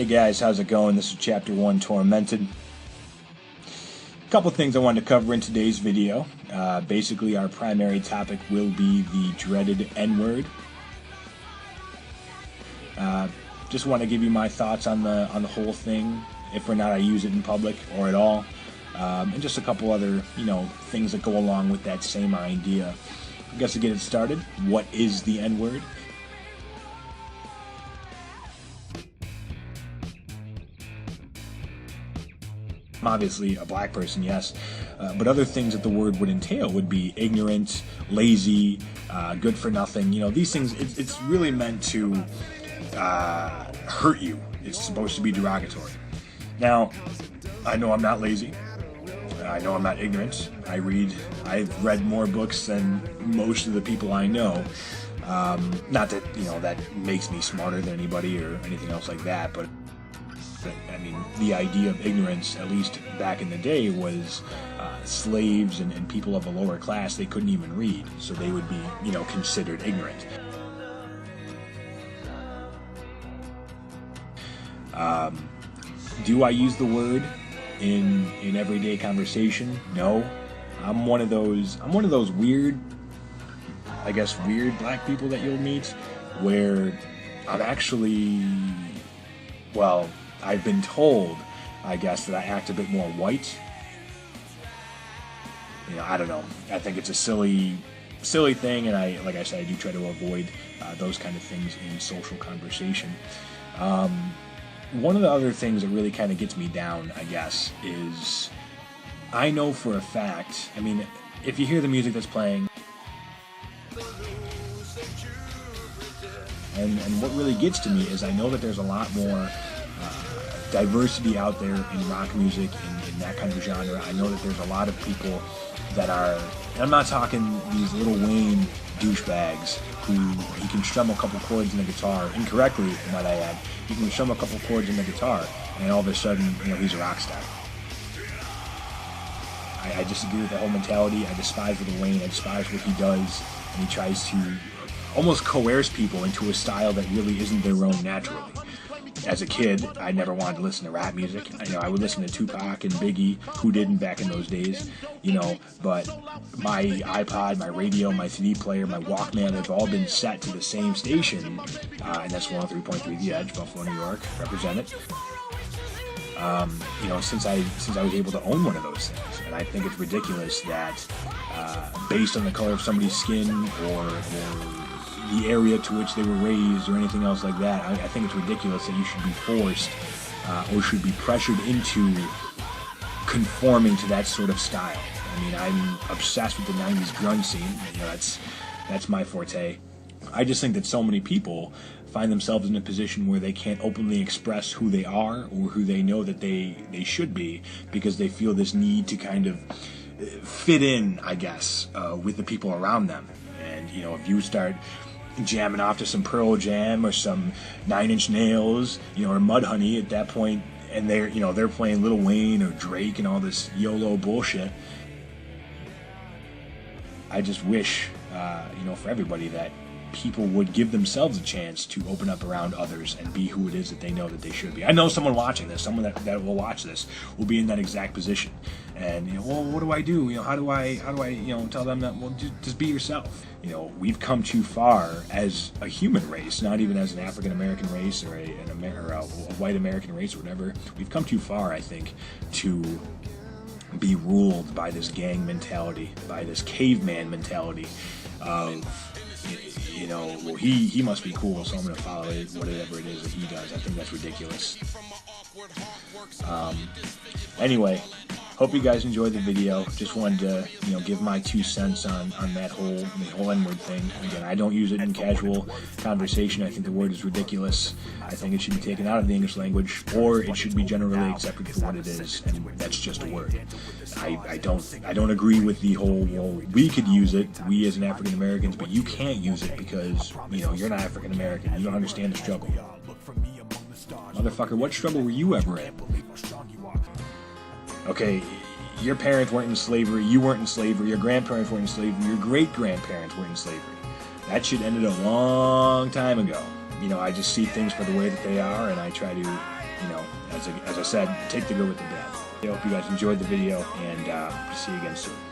Hey guys, how's it going? This is Chapter 1, Tormented. A couple things I wanted to cover in today's video. Basically, our primary topic will be the dreaded N-word. Just want to give you my thoughts on the whole thing, if or not I use it in public or at all, and just a couple other things that go along with that same idea. I guess to get it started, what is the N-word? Obviously a black person, yes, but other things that the word would entail would be ignorant, lazy, good for nothing. These things, it's really meant to hurt you. It's supposed to be derogatory. Now, I know I'm not lazy. I know I'm not ignorant. I've read more books than most of the people I know. Not that, that makes me smarter than anybody or anything else like that, but I mean, the idea of ignorance, at least back in the day, was slaves and people of a lower class, they couldn't even read, so they would be, considered ignorant. Do I use the word in everyday conversation? No. I'm one of those weird, I guess, weird black people that you'll meet, where I'm actually, well, I've been told, I guess, that I act a bit more white. I don't know. I think it's a silly thing, and like I said, I do try to avoid those kind of things in social conversation. One of the other things that really kind of gets me down, I guess, is I know for a fact, I mean, if you hear the music that's playing, and what really gets to me is I know that there's a lot more diversity out there in rock music, in that kind of genre. I know that there's a lot of people that are, and I'm not talking these Lil Wayne douchebags who he can strum a couple chords in the guitar, incorrectly, might I add. He can strum a couple chords in the guitar, and all of a sudden, he's a rock star. I disagree with the whole mentality. I despise Lil Wayne. I despise what he does, and he tries to almost coerce people into a style that really isn't their own naturally. As a kid, I never wanted to listen to rap music. I would listen to Tupac and Biggie, who didn't back in those days, but my iPod, my radio, my CD player, my Walkman have all been set to the same station, and that's 103.3 The Edge, Buffalo, New York, represent it. Since I was able to own one of those things, and I think it's ridiculous that based on the color of somebody's skin or the area to which they were raised or anything else like that, I think it's ridiculous that you should be forced or should be pressured into conforming to that sort of style. I mean, I'm obsessed with the 90s grunge scene. That's my forte. I just think that so many people find themselves in a position where they can't openly express who they are or who they know that they should be, because they feel this need to kind of fit in, I guess, with the people around them. And, if you start jamming off to some Pearl Jam or some Nine Inch Nails, or Mudhoney at that point, and they're playing Lil Wayne or Drake and all this YOLO bullshit. I just wish, for everybody, that people would give themselves a chance to open up around others and be who it is that they know that they should be. I know someone watching this, someone that will watch this, will be in that exact position. And, well, what do I do? How do I tell them that, well, just be yourself. We've come too far as a human race, not even as an African-American race or a white American race or whatever. We've come too far, I think, to be ruled by this gang mentality, by this caveman mentality of, well, he must be cool, so I'm going to follow whatever it is that he does. I think that's ridiculous. Anyway, hope you guys enjoyed the video. Just wanted to, give my 2 cents on that whole N-word thing. Again, I don't use it in casual conversation. I think the word is ridiculous. I think it should be taken out of the English language, or it should be generally accepted for what it is, and that's just a word. I don't agree with the whole, well, we could use it, we as an African Americans, but you can't use it because, you're not African American. You don't understand the struggle. Motherfucker, what struggle were you ever in? Okay, your parents weren't in slavery, you weren't in slavery, your grandparents weren't in slavery, your great-grandparents weren't in slavery. That shit ended a long time ago. I just see things for the way that they are, and I try to, as I said, take the good with the bad. I hope you guys enjoyed the video, and see you again soon.